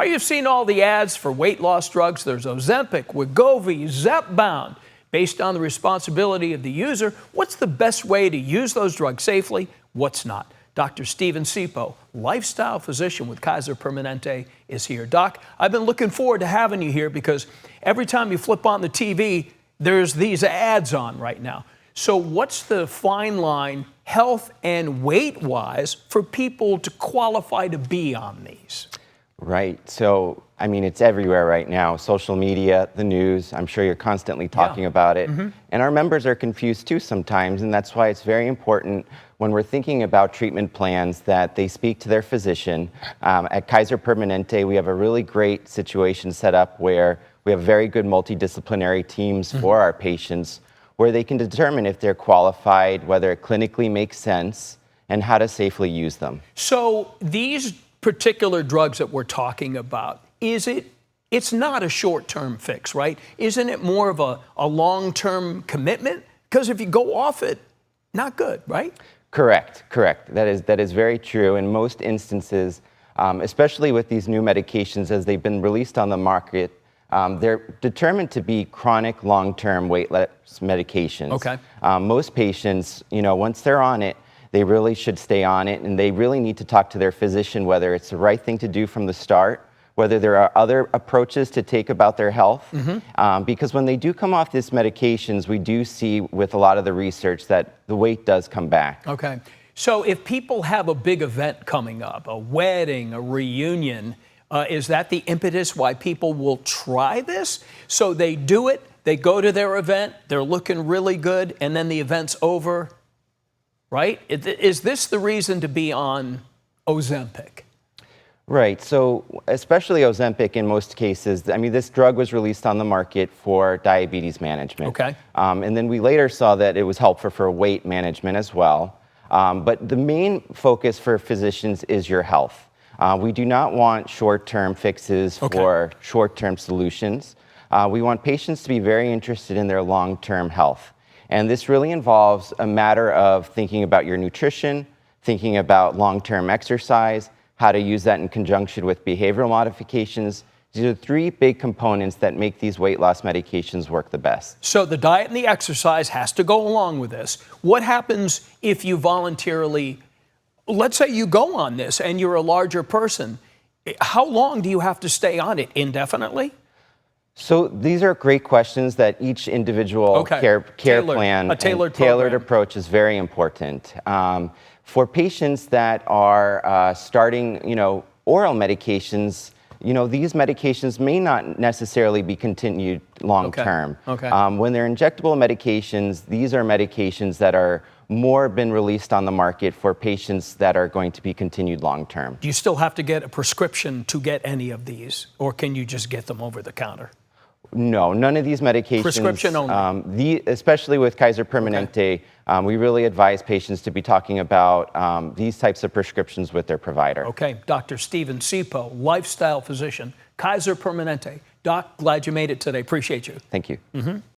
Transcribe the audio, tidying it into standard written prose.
You've seen all the ads for weight loss drugs. There's Ozempic, Wegovy, Zepbound. Based on the responsibility of the user, what's the best way to use those drugs safely? What's not? Dr. Steven Cipot, lifestyle physician with Kaiser Permanente, is here. Doc, I've been looking forward to having you here because every time you flip on the TV, there's these ads on right now. So what's the fine line, health and weight-wise, for people to qualify to be on these? Right. So, I mean, it's everywhere right now. Social media, the news, I'm sure you're constantly talking about it. And our members are confused too sometimes, and that's why it's very important when we're thinking about treatment plans that they speak to their physician. At Kaiser Permanente, we have a really great situation set up where we have very good multidisciplinary teams for our patients where they can determine if they're qualified, whether it clinically makes sense, and how to safely use them. So these particular drugs that we're talking about, it's not a short-term fix, right? Isn't it more of a long-term commitment? Because if you go off it, not good, right? Correct. That is very true. In most instances, especially with these new medications as they've been released on the market, they're determined to be chronic long-term weight loss medications. Okay. Most patients, once they're on it, they really should stay on it, and they really need to talk to their physician whether it's the right thing to do from the start, whether there are other approaches to take about their health. Because when they do come off these medications, we do see with a lot of the research that the weight does come back. Okay. So if people have a big event coming up, a wedding, a reunion, is that the impetus why people will try this? So they do it, they go to their event, they're looking really good, and then the event's over, right? Is this the reason to be on Ozempic? Right. So especially Ozempic in most cases, I mean, this drug was released on the market for diabetes management. Okay. And then we later saw that it was helpful for weight management as well. But the main focus for physicians is your health. We do not want short-term fixes for short-term solutions. We want patients to be very interested in their long-term health. And this really involves a matter of thinking about your nutrition, thinking about long-term exercise, how to use that in conjunction with behavioral modifications. These are three big components that make these weight loss medications work the best. So the diet and the exercise has to go along with this. What happens if you voluntarily, let's say you go on this and you're a larger person, how long do you have to stay on it? Indefinitely? So these are great questions that each individual care plan and tailored approach is very important. For patients that are starting, oral medications, these medications may not necessarily be continued long term. When they're injectable medications, these are medications that are more been released on the market for patients that are going to be continued long term. Do you still have to get a prescription to get any of these, or can you just get them over the counter? No, none of these medications. Prescription only. Especially with Kaiser Permanente, we really advise patients to be talking about these types of prescriptions with their provider. Okay, Dr. Steven Cipot, lifestyle physician, Kaiser Permanente. Doc, glad you made it today. Appreciate you. Thank you.